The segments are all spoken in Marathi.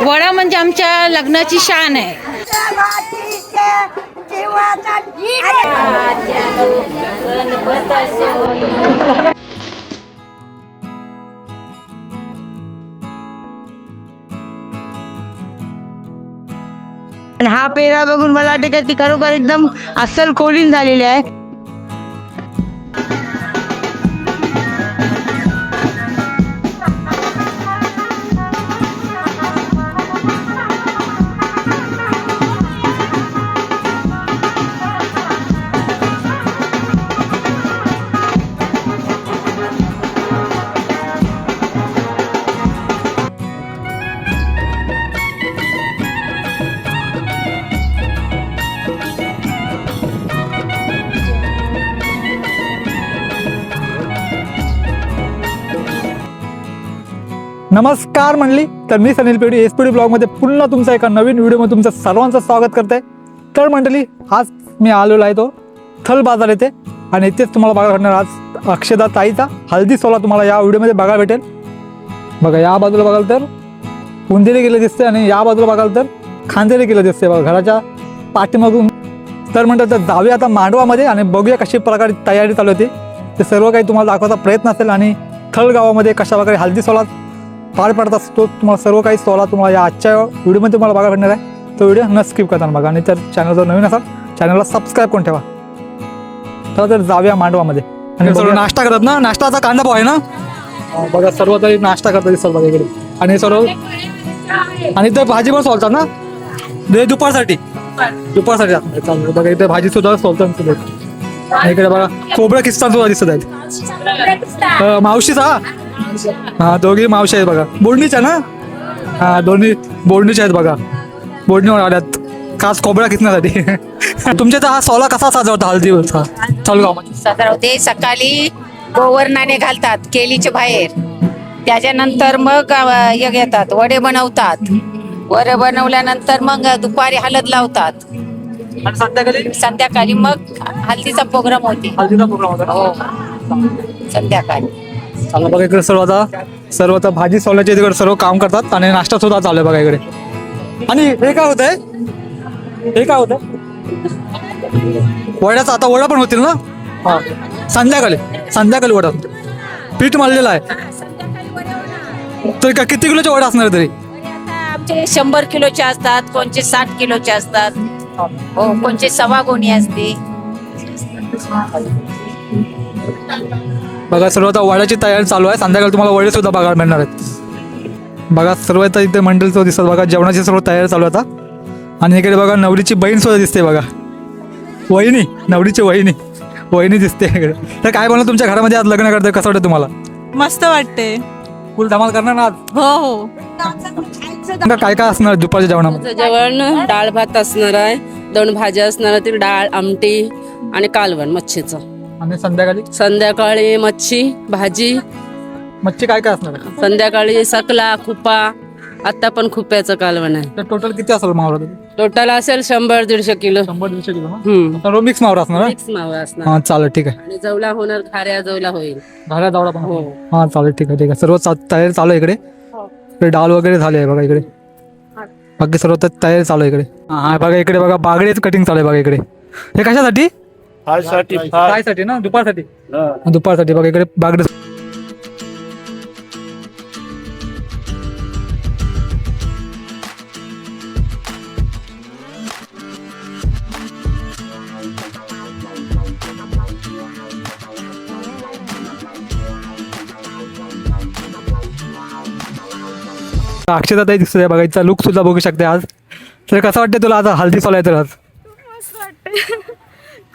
वडा म्हणजे आमच्या लग्नाची शान आहे. आणि हा पेरा बघून मला वाटतं की ती खरोखर एकदम अस्सल कोलीन झालेली आहे. नमस्कार मंडळी, तर मी सनील पेडी एसपीडी ब्लॉगमध्ये पुन्हा तुमचं एका नवीन व्हिडिओमध्ये तुमचं सर्वांचं स्वागत करते. तर मंडळी, आज मी आलेलो आहे तो थल बाजार येथे आणि इथेच तुम्हाला बघायला भेटणार आज अक्षदा ताईचा हळदी सोला तुम्हाला या व्हिडिओमध्ये बघायला भेटेल. बघा, या बाजूला बघाल तर उंदेरी गेलं दिसते आणि या बाजूला बघाल तर खांदेरी गेलं दिसते बघा घराच्या पाठीमागून. तर म्हणतात तर जाऊया आता मांडवामध्ये आणि बघूया कशी प्रकारे तयारी चालू होती. ते सर्व काही तुम्हाला दाखवायचा प्रयत्न असेल आणि थल गावामध्ये कशा प्रकारे हळदी सोला पार पडत असतो तुम्हाला सर्व काही सोला तुम्हाला या आजच्या व्हिडिओमध्ये तुम्हाला बघायला भेटणार आहे. तो व्हिडिओ न स्किप करताना बघा आणि तर चॅनल जर नवीन असाल चॅनलला सबस्क्राईब करून ठेवा. तर जाऊया मांडवामध्ये आणि सर्व नाश्ता करत ना, नाश्ताचा कांदा पोहा आहे ना. बघा, सर्व तरी नाश्ता करतात दिसतात बघा इकडे आणि सर्व आणि इथे भाजी पण सोलतात ना दुपारसाठी चालू बघा. इथे भाजी सुद्धा सोलतात इकडे बघा. खोबरं किस्ता सुद्धा दिसत आहेत. मावशीचा हा, दोघी मावशी आहेत बघा. बोडणीच्या ना, हा दोन्ही बोडणीच्या आहेत बघा. बोडणीवर आल्यात खास खोबरा किसण्यासाठी. तुमच्या तर हा सोला कसा साजवता हळदीवरचा थलगाव साजरवते? सकाळी गोवर्णाने घालतात केलीच्या बाहेर, त्याच्यानंतर मग येतात वडे बनवतात. वडे बनवल्यानंतर मग दुपारी हळद लावतात आणि संध्याकाळी मग हल्दीचा प्रोग्राम होते. हळदीचा प्रोग्राम होता. हो, संध्याकाळी. चालू बघा इकडे सर्व आता भाजी सोल्याच्या तिकडे सर्व काम करतात आणि नाश्ता सुद्धा चालू आहे बघा इकडे. आणि हे काय होतंय, हे काय होतंय वड्याचा आता वडा पण होतील ना. हा, संध्याकाळी वडा पीठ मारलेलं आहे. तर का किती किलोचे वडा असणार तरी? आमचे 100 किलोचे असतात, कोणचे 60 किलोचे असतात, हो कोणचे 1.25 गोणी असते. बघा, सर्व आता वड्याची तयारी चालू आहे. संध्याकाळी तुम्हाला वडे सुद्धा बघायला मिळणार आहेत. बघा, सर्व आता इथे मंडळी सुद्धा दिसतात बघा. जेवणाची सर्व तयारी चालू आहे आता. आणि इकडे बघा नवरीची बहीण सुद्धा दिसते बघा. वहिनी, नवरीची वहिनी दिसते इकडे. तर काय बोलणार तुमच्या घरामध्ये आज लग्न करते, कसं वाटतं तुम्हाला? मस्त वाटते. फुल धमाल करणार ना आज? हो. काय काय असणार दुपारच्या जेवणामध्ये? जेवण डाळ भात असणार आहे, 2 भाज्या असणार आहेत, डाळ, आमटी आणि कालवण मच्छीचं. आणि संध्याकाळी मच्छी भाजी. मच्छी काय काय असणार आहे? संध्याकाळी सकला, खुपा. आता पण खुप्याचं कालवण आहे. तर टोटल किती असेल मावरा? टोटल असेल 100-150 किलो. 100-150 किलो सर्व मिक्स मावरा असणार आहे? मिक्स मावा असणार. हा चालेल, ठीक आहे. आणि जवला होणार, खाऱ्या जवला होईल. घाऱ्या जावळा पण हो. हा चालेल, ठीक आहे. सर्व तयारी चालू आहे इकडे. डाळ वगैरे झाली आहे बघा इकडे. बाकी सर्व तयारी चालू आहे इकडे. हा बघा इकडे बघा बागडेच कटिंग चालू आहे बघा इकडे. हे कशासाठी? फ्रायसाठी ना, दुपारसाठी बघा इकडे बागडे. अक्षता ताई दिसतोय बघा. इथचा लुक सुद्धा बघू शकते आज. तर कसं वाटतंय तुला आज हल्दी सोलाय तर आज?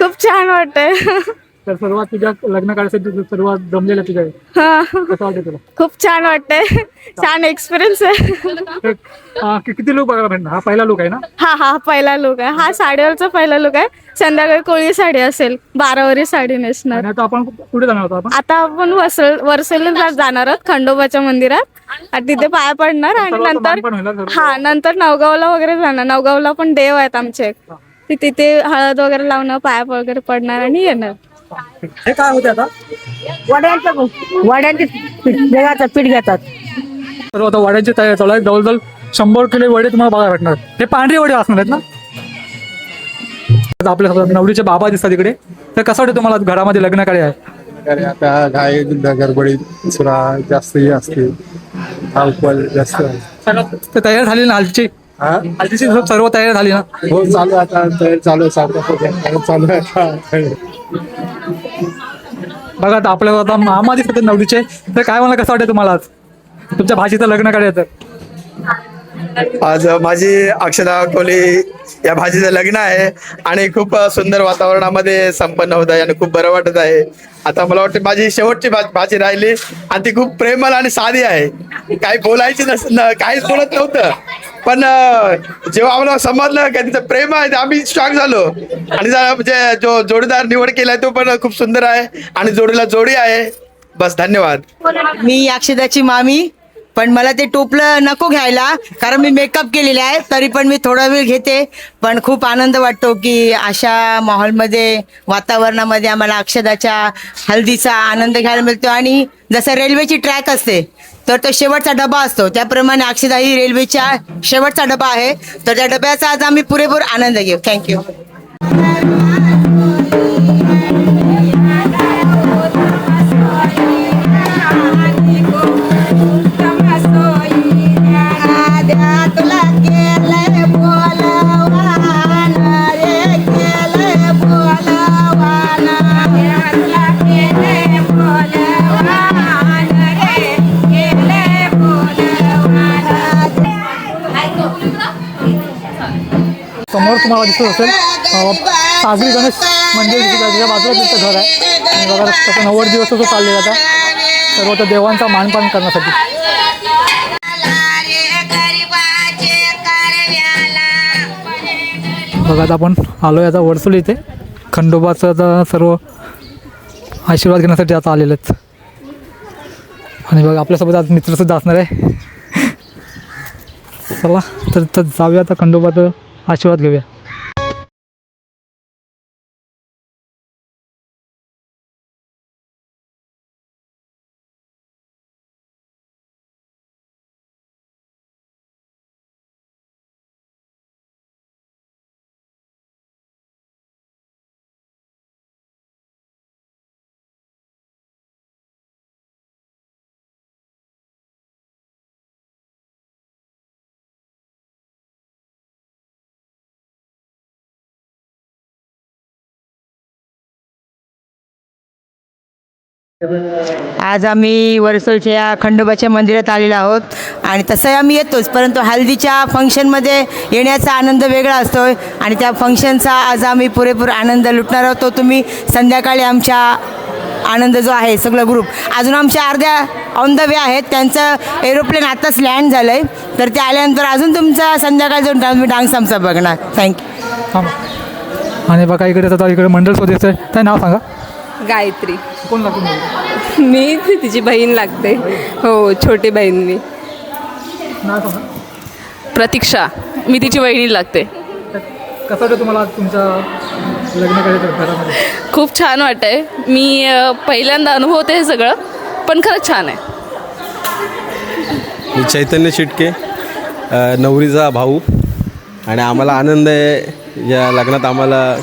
खूप छान वाटतंय. तर सर्वात तुझ्या लग्न काळासाठी सर्वात जमलेलं तुझ्या कसं वाटतं तुला? खूप छान वाटतंय. छान एक्सपिरियन्स आहे. किती लुक बघायला भेटणार? हा पहिला लुक आहे ना? हा पहिला लुक आहे. हा साडीवरचा पहिला लुक आहे. संध्याकाळी कोळी साडी असेल, 12वारी साडी नेसणार. आणि आता आपण कुठे जाणार होतो आपण? आता आपण वर्सोलीला जाणार आहोत खंडोबाच्या मंदिरात आणि तिथे पाया पडणार आणि नंतर नंतर नवगावला वगैरे जाणार. नवगावला पण देव आहेत आमचे, तिथे हळद वगैरे लावणं, पाया वगैरे पडणार आणि येणार. हे काय होते आता? वड्यांचे देवाचं पीठ घेतात. सर्व आता वड्यांची तयारी चालू आहे. जवळजवळ 100 किलो वडे तुम्हाला बघायला भेटणार. हे पांढरे वडे असणार आहेत ना. आता आपल्या नवरीचे बाबा दिसतात इकडे. तर कसं वाटतं तुम्हाला घरामध्ये लग्न काय आहे? अरे आता काय गडबडीत सुरा जास्त हे असते, अल्कोहोल जास्त आहे. तर तयार झाली ना हल्दीची? हा? हल्दीची सर्व तयार झाली ना? हो चालू आहे आता, तयारी चालू आहे, चालू आहे आता. बघा आता आपल्याला आता मामा दिसतात नवरीचे. तर काय मला कसं वाटतं तुम्हाला आज तुमच्या भाषेचं लग्न काय तर? आज माझी अक्षदा कोहली या भाजीचं लग्न आहे आणि खूप सुंदर वातावरणामध्ये संपन्न होत आहे आणि खूप बरं वाटत आहे. आता मला वाटतं माझी शेवटची भाजी राहिली आणि ती खूप प्रेमळ आणि साधी आहे. काही बोलायची काहीच बोलत नव्हतं, पण जेव्हा आम्हाला समजलं की तिचं प्रेम आहे, आम्ही शॉक झालो. आणि म्हणजे जो जोडीदार निवड केलाय तो पण खूप सुंदर आहे आणि जोडीला जोडी आहे. बस, धन्यवाद. मी अक्षदाची मामी, पण मला ते टोपलं नको घ्यायला, कारण मी मेकअप केलेला आहे. तरी पण मी थोडा वेळ घेते. पण खूप आनंद वाटतो की अशा माहोलमध्ये, वातावरणामध्ये आम्हाला अक्षदाच्या हल्दीचा आनंद घ्यायला मिळतो. आणि जसं रेल्वेची ट्रॅक असते तर तो शेवटचा डबा असतो, त्याप्रमाणे अक्षदा ही रेल्वेच्या शेवटचा डबा आहे. तर त्या डब्याचा आज आम्ही पुरेपूर आनंद घेऊ. थँक्यू. समोर तुम्हाला दिसत असेल साजरी गणेश मंदिर दिसत आहे, त्याच्या बाजूला तिथं घर आहे. आणि बघा तसं 90 दिवस तो चाललेला आता सर्व त्या देवांचा मानपान करण्यासाठी. बघा आता आपण आलोय आता वडसोली इथे खंडोबाचं आता सर्व आशीर्वाद घेण्यासाठी आता आलेले आहेत. आणि बघा आपल्यासोबत आज मित्रसुद्धा असणार आहे. चला तर जाऊया आता खंडोबाचं आशीर्वाद घेऊया. आज आम्ही वरसोलच्या या खंडोबाच्या मंदिरात आलेलो आहोत. आणि तसंही आम्ही येतोच, परंतु हल्दीच्या फंक्शनमध्ये येण्याचा आनंद वेगळा असतो. आणि त्या फंक्शनचा आज आम्ही पुरेपूर आनंद लुटणार आहोत. तो तुम्ही संध्याकाळी आमच्या आनंद जो आहे सगळं ग्रुप, अजून आमच्या अर्ध्या ऑन द वे आहेत, त्यांचं एरोप्लेन आत्ताच लँड झालं आहे. तर ते आल्यानंतर अजून तुमचा संध्याकाळी जाऊन तुम्ही डान्स आमचा बघणार. थँक्यू. आणि बघा इकडे आता इकडे मंडळ सदस्य आहे, काय नाव सांगा? गायत्री. कोण लागतो? मी तिची बहीण लागते. हो, छोटी बहीण. मी नाव सांगा. प्रतीक्षा. मी तिची वहिनी लागते. कसं वाटतं तुम्हाला तुमच्या लग्न करायचं घरामध्ये? खूप छान वाटतंय. मी पहिल्यांदा अनुभवते हे सगळं, पण खरंच छान आहे. मी चैतन्य शिटके, नवरीचा भाऊ. आणि आम्हाला आनंद आहे या लग्नात आम्हाला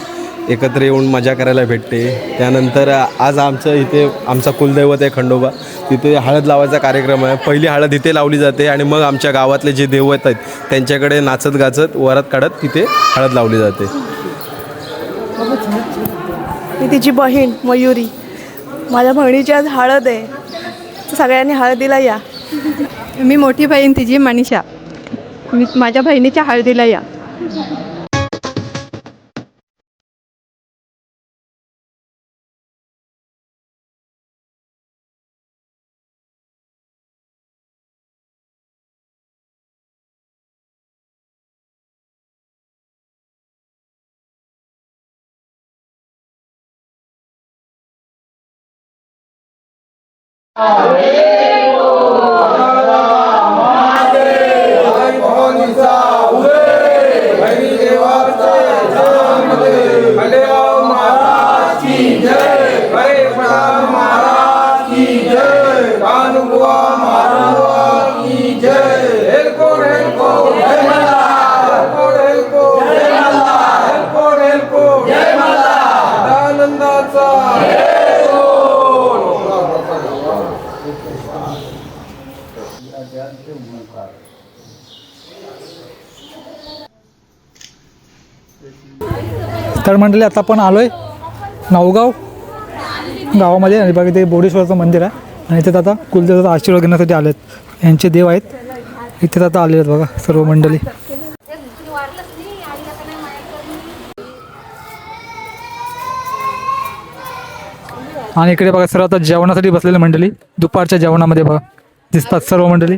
एकत्र येऊन मजा करायला भेटते. त्यानंतर आज आमचं इथे आमचा कुलदैवत आहे खंडोबा, तिथे हळद लावायचा कार्यक्रम आहे. पहिली हळद इथे लावली जाते आणि मग आमच्या गावातले जे दैवत आहेत त्यांच्याकडे नाचत गाचत वरात काढत तिथे हळद लावली जाते. मी तिची बहीण मयुरी. माझ्या बहिणीची आज हळद आहे, तर सगळ्यांनी हळदीला या. मी मोठी बहीण तिची मनीषा. मी माझ्या बहिणीच्या हळदीला या. जय तर मंडळी आता आपण आलोय नवगाव गावामध्ये आणि बघा ते बोडेश्वरचं मंदिर आहे आणि इथे आता कुलदेवताचा आशीर्वाद घेण्यासाठी आलेत. यांचे देव आहेत इथे आता आले आहेत बघा सर्व मंडळी. आणि इकडे बघा सर्व आता जेवणासाठी बसलेले मंडळी. दुपारच्या जेवणामध्ये बघा दिसतात सर्व मंडळी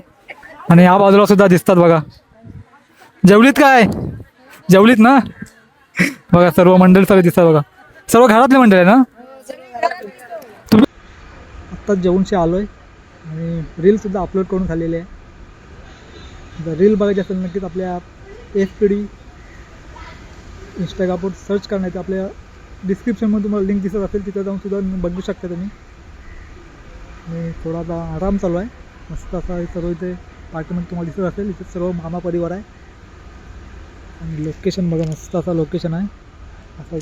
आणि या बाजूला सुद्धा दिसतात बघा. जेवलीत काय? जेवलीत ना? बघा सर्व मंडळी सगळे दिसतात बघा. सर्व घरातले मंडळी आहे ना? तुम्ही आत्ताच जेवणशी आलोय आणि रीलसुद्धा अपलोड करून झालेली आहे. जर रील बघायची असेल नक्कीच आपल्या SPD इंस्टाग्रामवर सर्च करण्याचं आपल्या डिस्क्रिप्शनमध्ये तुम्हाला लिंक दिसत असेल तिथे जाऊन सुद्धा बघू शकता तुम्ही. आणि थोडा आता आराम चालू आहे मस्त असा सर्व इथे पार्टीमध्ये तुम्हाला दिसत असेल. इथे सर्व मामा परिवार आहे आणि लोकेशन बघा मस्त असं लोकेशन आहे. असं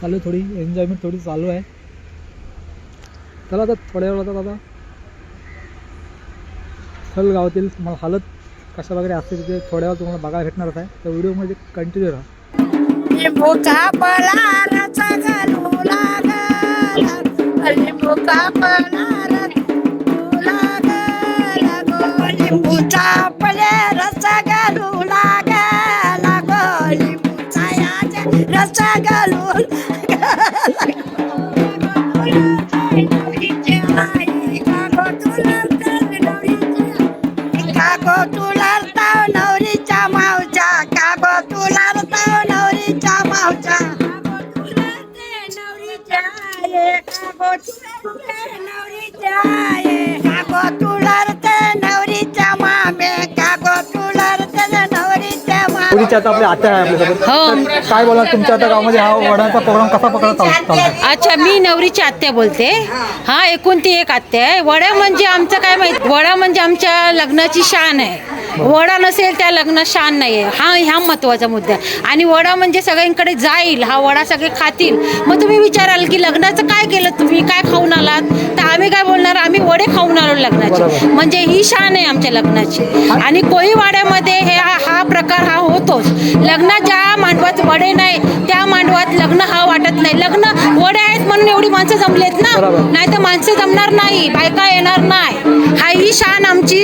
चालू थोडी एन्जॉयमेंट थोडी चालू आहे. चला आता थोड्या वेळात आता स्थल गावातील तुम्हाला हालत कशा वगैरे असते तिथे थोड्या वेळ तुम्हाला बघायला भेटणारच आहे. तर व्हिडिओमध्ये कंटिन्यू राहा. लिंबूचा पळार घालू लागला, लिंबूचा पळार लिंबूचा पळार घालू लागला गो, लिंबूचा रस घालून कागो तुला नवरीच्या मावच्या, कागो तुला नवरीच्या मावच्या, कागो तुला नवरीच्या मामे, कागो तुला नवरीच्या मामे. आता आपल्या आत्या आहे आपल्यासोबत. हो. काय बोला तुमच्या आता गावामध्ये हा वडाचा प्रोग्राम कसा चालतो? अच्छा, मी नवरीची आत्या बोलते. हा, एकूण ती एक आत्या आहे. वडा म्हणजे आमचं काय माहित, वडा म्हणजे आमच्या लग्नाची शान आहे. वडा नसेल त्या लग्नात शान नाही आहे. ह्या महत्त्वाचा मुद्दा आहे. आणि वडा म्हणजे सगळ्यांकडे जाईल, हा वडा सगळे खातील. मग तुम्ही विचाराल की लग्नाचं काय केलं, तुम्ही काय खाऊन आलात, तर आम्ही काय बोलणार, आम्ही वडे खाऊन आलो लग्नाचे. म्हणजे ही शान आहे आमच्या लग्नाची. आणि कोळीवाड्यामध्ये हा प्रकार हा होतोच. लग्नात ज्या मांडवात वडे नाही त्या मांडवात लग्न हा वाटत नाही. लग्न वडे आहेत म्हणून एवढी माणसं जमलेत ना, नाही तर माणसं जमणार नाही, बायका येणार नाही. हा ही शान आमची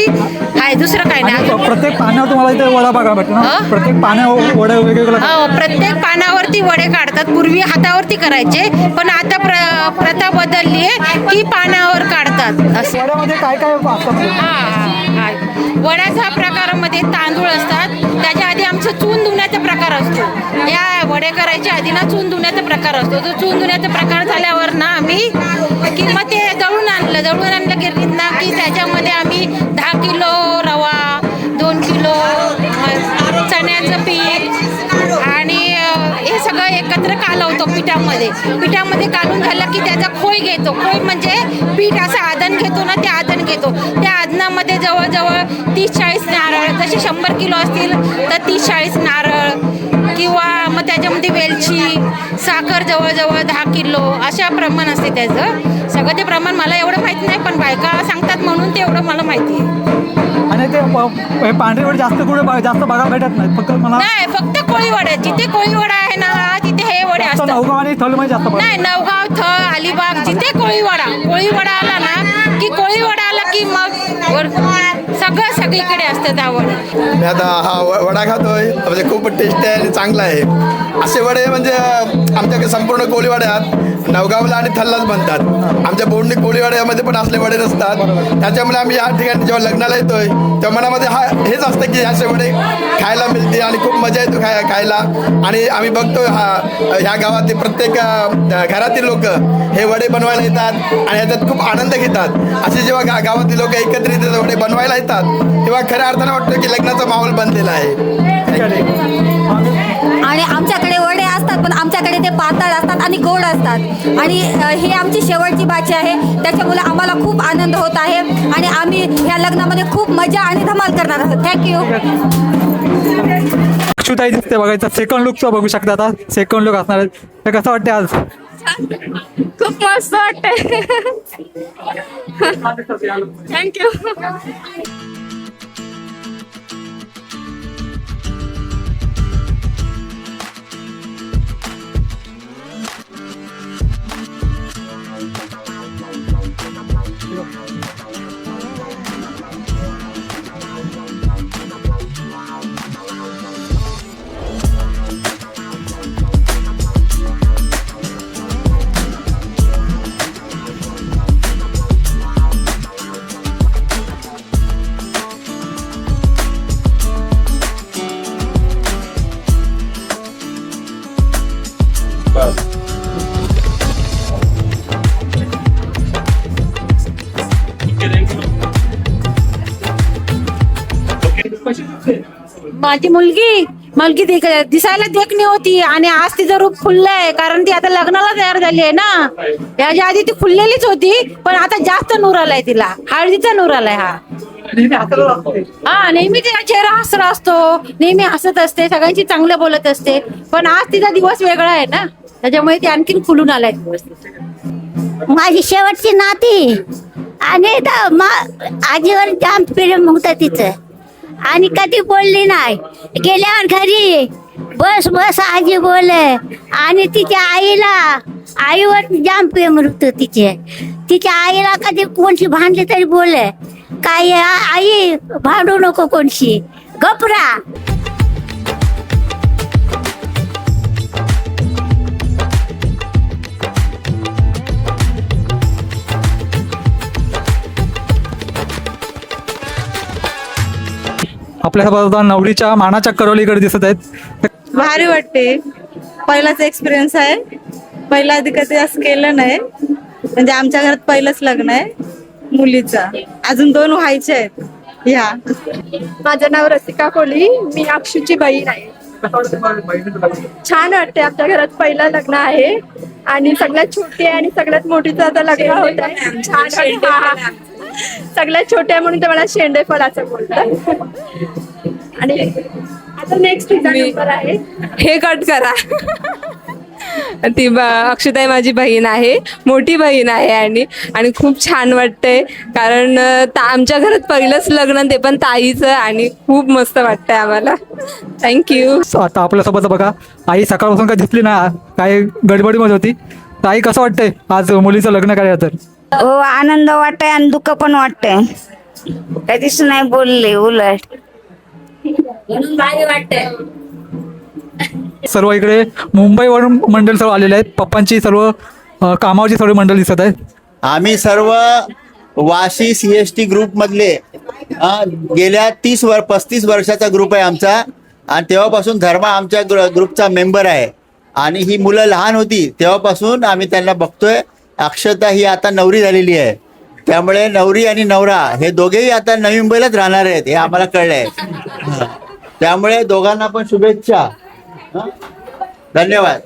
आहे, दुसरं काय नाही. प्रत्येक पाण्यावर तुम्हाला इथे वडा बघा भेटतो ना? प्रत्येक पाण्यावर वडे वेगवेगळे. हो, प्रत्येक पानावरती वडे काढतात. पूर्वी हातावरती करायचे, पण आता प्रथा बदलली आहे की पानावर काढतात. असं वड्यामध्ये काय काय असतं? वड्याच्या प्रकारामध्ये तांदूळ असतात. त्याच्या आधी आमचं चून धुण्याचा प्रकार असतो. या वडे करायच्या आधी ना चून धुण्याचा प्रकार असतो. तो चून धुण्याचा प्रकार झाल्यावर ना आम्ही की मग ते दळून आणलं गिरणीतनं की त्याच्यामध्ये आम्ही 10 किलो रवा, 2 किलो चण्याचं पीठ आणि हे सगळं एकत्र कालवतो पिठामध्ये कालून झालं की त्याचा खोय घेतो. खोय म्हणजे पीठ असं आदन घेतो ना, ते आदन घेतो. त्या आदनामध्ये जवळजवळ 30-40 नारळ, जसे 100 किलो असतील तर 30-40 नारळ किंवा मग त्याच्यामध्ये वेलची, साखर जवळजवळ 10 किलो अशा प्रमाण असते त्याचं. सगळं ते प्रमाण मला एवढं माहिती नाही, पण बायका सांगतात म्हणून ते एवढं मला माहिती आहे. आणि ते पांढरे वडे जास्त बघायला भेटत नाही. फक्त मला नाही, फक्त कोळीवाडा. जिथे कोळीवाडा आहे ना तिथे हे वडे असतात. नवगाव आणि थलमध्ये जास्त नाही, नवगाव, थळ, अलिबाग, जिथे कोळीवाडा आला ना की कोळीवाडा आला की मग सगळं सगळीकडे असतात हा वडे. मी आता हा वडा खातोय, म्हणजे खूप टेस्टी आहे आणि चांगला आहे. असे वडे म्हणजे आमच्याकडे संपूर्ण कोळीवाड्यात नवगावला आणि थल्लाच बनतात. आमच्या बोर्डणी कोळीवाड्यामध्ये पण असले वडे नसतात. त्याच्यामुळे आम्ही या ठिकाणी जेव्हा लग्नाला येतोय तेव्हा मनामध्ये हेच असतं की असे वडे खायला मिळते आणि खूप मजा येतो खायला. आणि आम्ही बघतोय ह्या गावातील प्रत्येक घरातील लोक हे वडे बनवायला येतात आणि याच्यात खूप आनंद घेतात. असे जेव्हा गावातील लोक एकत्रित वडे बनवायला येतात तेव्हा खऱ्या अर्थानं वाटतं की लग्नाचा माहोल बनलेला आहे. आणि आमच्याकडे वडे असतात, पण आमच्याकडे ते पातळ असतात आणि गोड असतात. आणि ही आमची शेवटची बाची आहे, त्याच्यामुळे आम्हाला खूप आनंद होत आहे आणि आम्ही ह्या लग्नामध्ये खूप मजा आणि धमाल करणार आहोत. थँक्यू. अक्षुताई दिसते बघायचा. सेकंड लुकचा बघू शकता. आता सेकंड लुक असणार आहे. तर कसं वाटते आज? खूप मस्त वाटतंय. थँक्यू. माझी मुलगी दिसायला देखणी होती आणि आज तिचं रूप खुललंय, कारण ती आता लग्नाला तयार झाली आहे ना. याच्या आधी ती खुललेलीच होती, पण आता जास्त नूर आलाय तिला, हळदीचा नूर आलाय. नेहमी तिचा चेहरा हसरा असतो, नेहमी हसत असते, सगळ्यांची चांगलं बोलत असते, पण आज तिचा दिवस वेगळा आहे ना, त्याच्यामुळे ती आणखीन खुलून आलाय दिवस. माझी शेवटची नाती आणि आजीवर जाम प्रेम होतं तिचं आणि कधी बोलली नाही. गेल्यावर घरी बस बस आजी बोले आणि तिच्या आईवर जाम प्रेम होतं तिच्या आईला कधी कोणशी भांडली तरी बोले, काय आई भांडू नको कोणशी, गपरा. आपल्या नवरीच्या मानाच्या करवलीकडे दिसत आहेत. भारी वाटते, पहिलाच एक्सपिरियन्स आहे, पहिला आधी कधी असं केलं नाही, म्हणजे आमच्या घरात पहिलंच लग्न आहे मुलीचं, अजून 2 व्हायचे आहेत. ह्या माझं नाव रसिका कोली, मी अक्षूची बहीण आहे. छान वाटते, आमच्या घरात पहिलं लग्न आहे आणि सगळ्यात छोटी आहे आणि सगळ्यात मोठीचं आता लग्न होत आहे. छान वाटतं. सगळ्यात छोट्या म्हणून तर मला शेंडे फळ असं बोलतात. आणि आता नेक्स्ट नंबर आहे, हे कट करा. ती अक्षताई माझी बहीण आहे, मोठी बहीण आहे आणि खूप छान वाटतंय, कारण आमच्या घरात पहिलंच लग्न, ते पण ताईचं, आणि खूप मस्त वाटतंय आम्हाला. थँक्यू. आता आपल्यासोबत बघा, आई सकाळपासून काय दिसली ना, काय गडबडीमध्ये होती. ताई, कसं वाटतंय आज मुलीचं लग्न करायचं तर? हो, आनंद वाटतंय आणि दुःख पण वाटतंय, कधीच नाही बोलले उलट, म्हणून भारी वाटतंय. सर्व इकडे मुंबईवरून मंडळ सर्व आलेले आहेत, पप्पांची सर्व कामावरची सर्व मंडळ दिसत आहेत. आम्ही सर्व वाशी CST ग्रुपमधले गेल्या 35 वर्षाचा ग्रुप आहे आमचा, आणि तेव्हापासून धर्मा आमच्या ग्रुपचा मेंबर आहे. आणि ही मुलं लहान होती तेव्हापासून आम्ही त्यांना बघतोय. अक्षता ही आता नवरी झालेली आहे, त्यामुळे नवरी आणि नवरा हे दोघेही आता नवी मुंबईलाच राहणार आहेत, हे आम्हाला कळलंय. त्यामुळे दोघांना पण शुभेच्छा. धन्यवाद.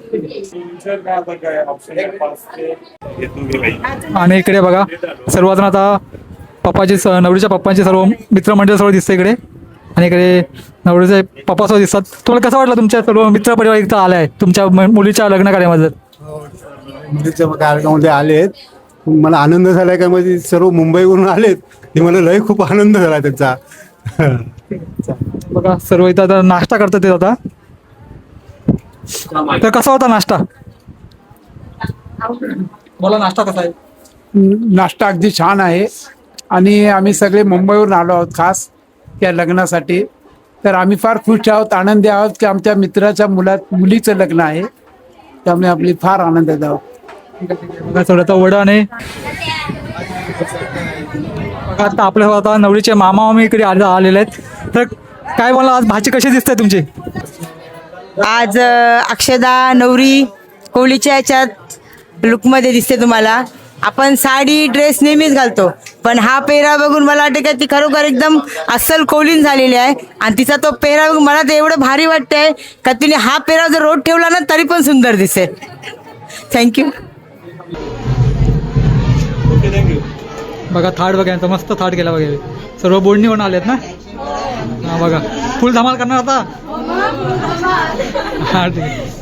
आणि इकडे बघा, सर्वजण आता नवरीच्या पप्पांचे सर्व मित्रमंडळ सर्व दिसतं इकडे, आणि इकडे नवरीचे पप्पा सर्व दिसतात. तुम्हाला कसं वाटलं तुमच्या सर्व मित्रपरिवार इथं आलाय तुमच्या मुलीच्या लग्न कार्यामध्ये? मुलीच्या कार्यक्रमामध्ये आलेत, मला आनंद झालाय. का म्हणजे सर्व मुंबईवरून आलेत, ते मला लय खूप आनंद झाला त्यांचा. बघा, सर्व इथं आता नाश्ता करतात ते आता. तर कसा होता नाश्ता? मला नाश्ता कसा आहे? नाश्ता अगदी छान आहे, आणि आम्ही सगळे मुंबईवरून आलो आहोत खास या लग्नासाठी. तर आम्ही फार खुश आहोत, आनंदी आहोत की आमच्या मित्राच्या मुलीचं लग्न आहे, त्यामुळे आपली फार आनंदात आहोत. थोडं वडा आणि आता आपल्या आता नवरीचे मामा इकडे आलेले आहेत. तर काय बोला, आज भाजी कशी दिसते तुमची? आज अक्षदा नवरी कोहलीच्या याच्यात लुकमध्ये दिसते तुम्हाला. आपण साडी ड्रेस नेहमीच घालतो, पण हा पेहराव बघून मला वाटतं की ती खरोखर एकदम अस्सल कोहलीन झालेली आहे. आणि तिचा तो पेहराव बघून मला तर एवढं भारी वाटतंय का तिने हा पेहराव जर रोज ठेवला ना तरी पण सुंदर दिसेल. थँक्यू. बघा, थाट बघा, यांचा मस्त थाट गेला वगैरे, सर्व बोलणीवरून आलेत ना. हा बघा, फुल धमाल करणार आता. हा, ठीक आहे.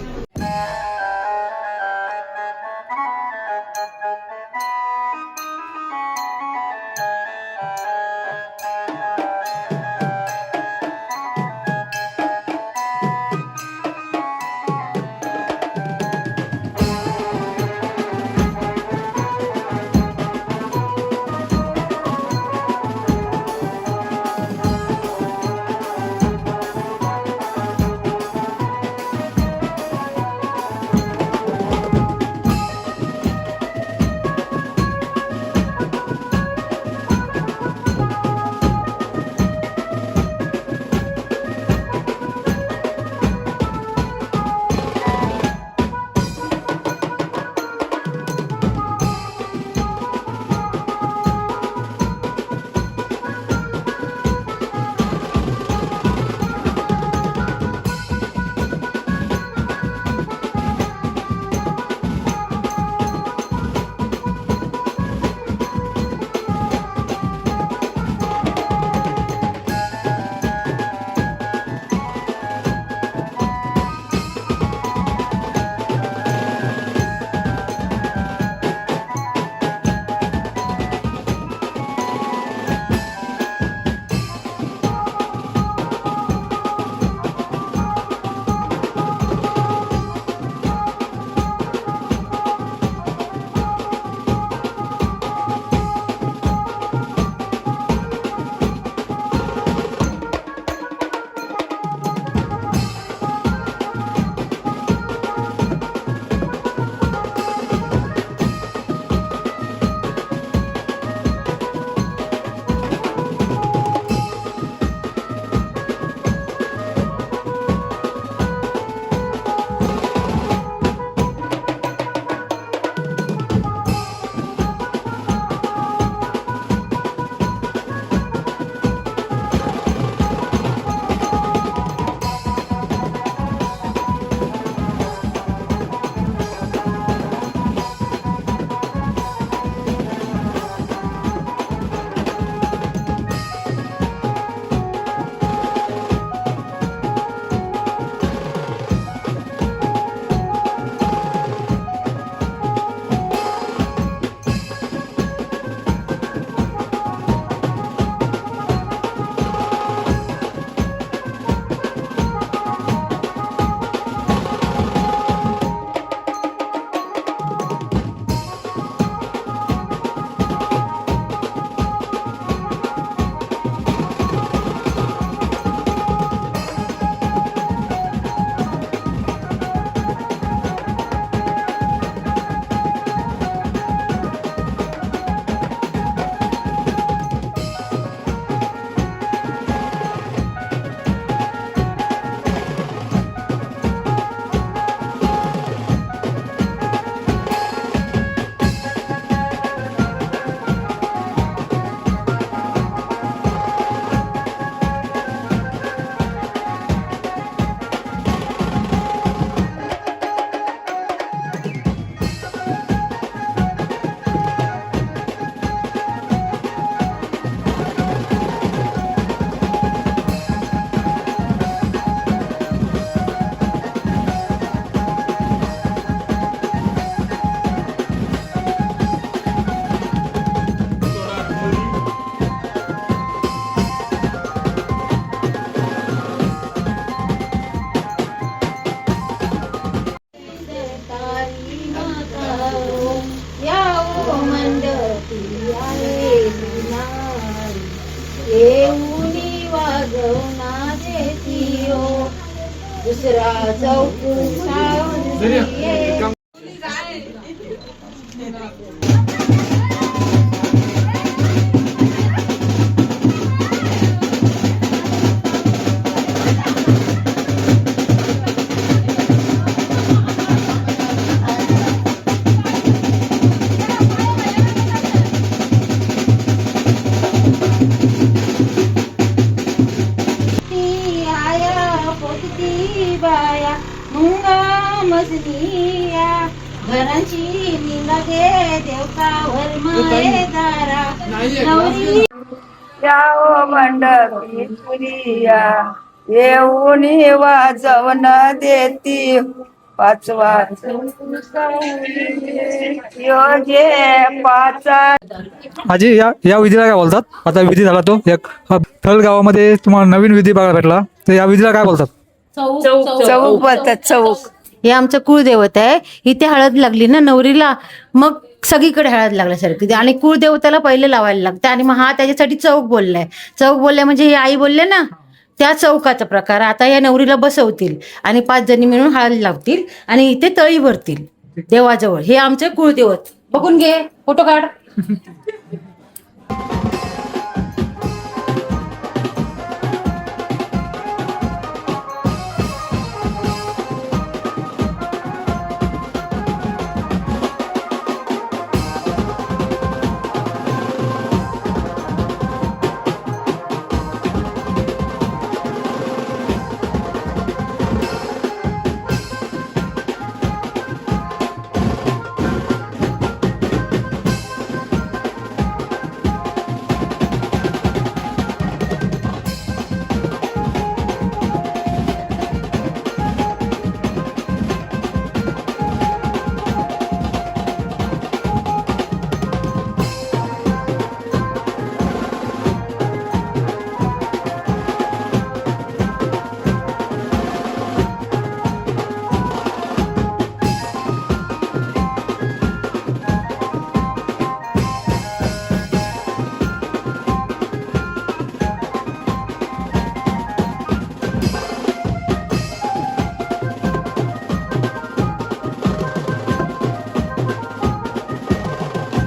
दुसरा चौकुसा बाया मुंगा मजनिया घरांची निलगे देवकावर मायेदारा नवरी याओ पंढरपुरिया येऊन वाजवण देती पाचवा योगे पाचा. आजी या विधीला काय बोलतात? आता विधी झाला तो एक थल गावामध्ये तुम्हाला नवीन विधी बघायला भेटला, तर या विधीला काय बोलतात? चौक बोलतात, चौक. हे आमचं कुळदेवत आहे. इथे हळद लागली ना नवरीला, मग सगळीकडे हळद लागल्यासारखी आणि कुळदेवताला पहिले लावायला लागते आणि मग हा त्याच्यासाठी चौक बोललाय. चौक बोललाय म्हणजे हे आई बोलले ना, त्या चौकाचा प्रकार. आता या नवरीला बसवतील आणि 5 जणी मिळून हळद लावतील आणि इथे तळी भरतील देवाजवळ. हे आमचं कुळदेवत. बघून घे, फोटो काढ.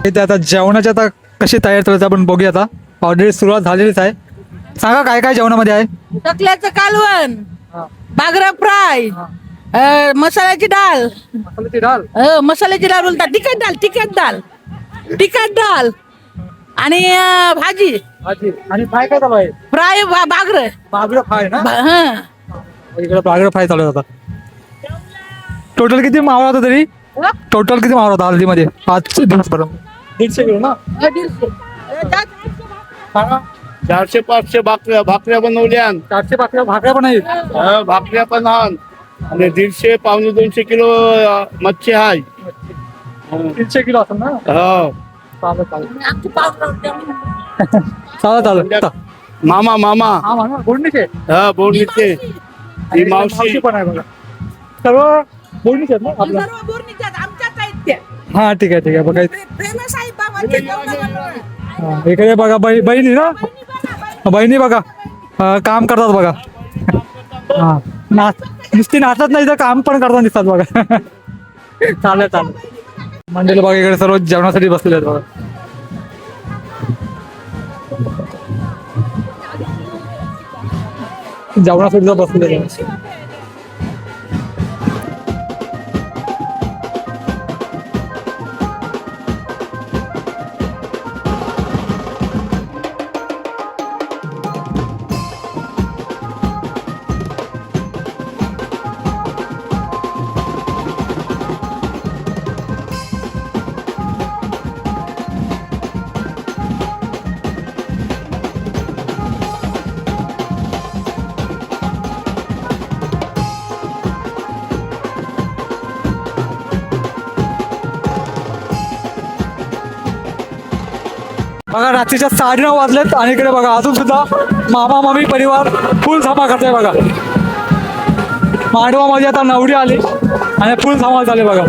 इथे आता जेवणाची आता कशी तयार करायची आपण बघूया. आता ऑलरेडी सुरुवात झालेलीच आहे. सांगा काय काय जेवणामध्ये आहे? टकल्याचं कालवण, बागरा फ्राय, मसाल्याची डाळ, मसाल्याची डाळ बोलतात, तिखट डाळ आणि भाजी आणि फ्राय काय चालू आहे? फ्राय बागर फ्राय ना. इकडे बागरा फ्राय चालू आहे. आता टोटल किती मावळा होता तरी? टोटल किती मावळा होता हल्दीमध्ये 5 दिवसपर्यंत? 150 किलो ना. 400-500 भाकऱ्या बनवल्या. 400 भाकऱ्या पण आहेत. भाकऱ्या पण आण आणि 150 पावणे 200 किलो मच्छी आहे. 300 किलो असेल ना. हो चालेल. मामा बोलणीचे हा बोर्डीचे ही मावशी पण आहे बघा. सर्व बोलणीचे आहेत ना आपल्या. हा ठीक आहे बघा. इकडे बघा बहिणी ना, बहिणी बघा काम करतात बघा. हा नुसती नाचत नाही तर काम पण करतात दिसतात बघा. चालेल. मंडळी बघा इकडे सर्व जेवणासाठी बसलेले आहेत बघा. जेवणासाठी बसलेले आहेत. बघा रात्रीच्या 9:30 वाजलेत आणि इकडे बघा अजून सुद्धा मामा मामी परिवार फुल धमाल करते बघा. मांडवामध्ये आता नवरी आली आणि फुल धमाल झाले बघा.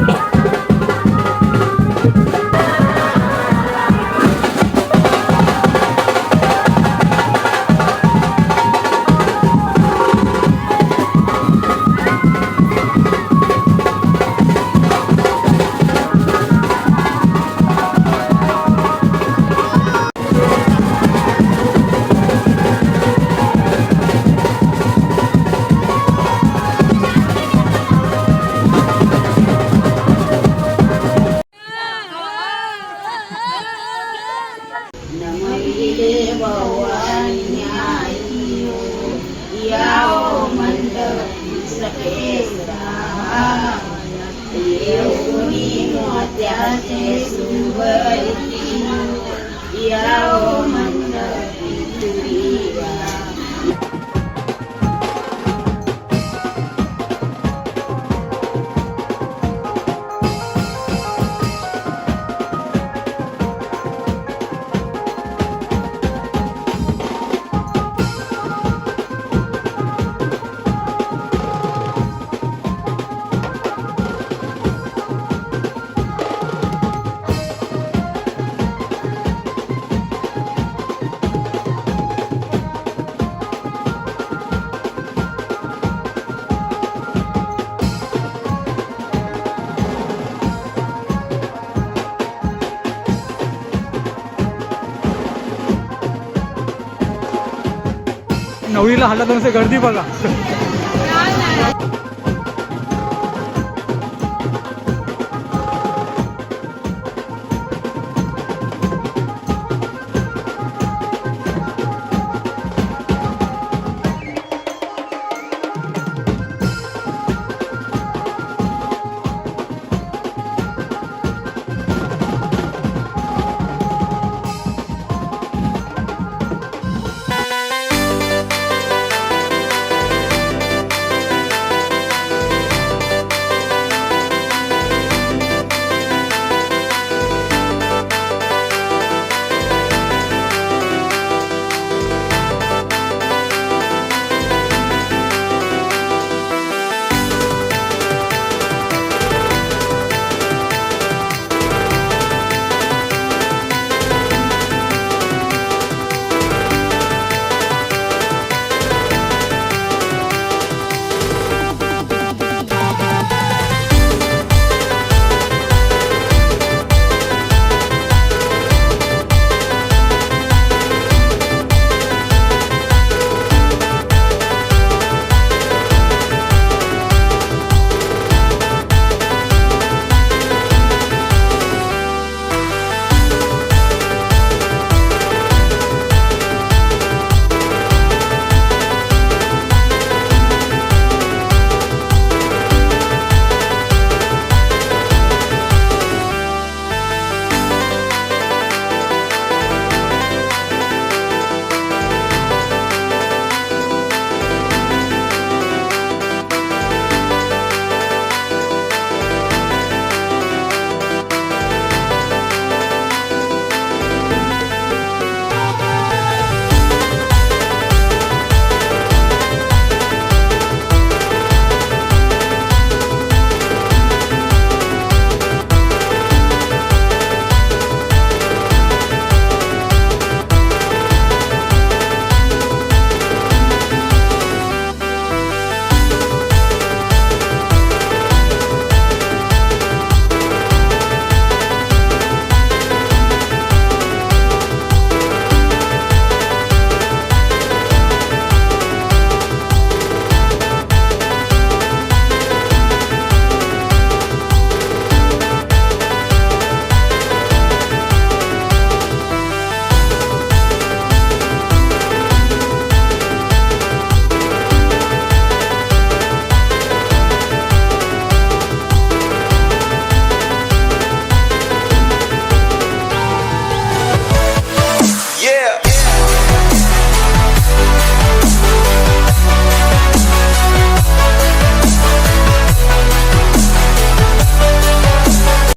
नवरीला हल्ला गर्दी बघा.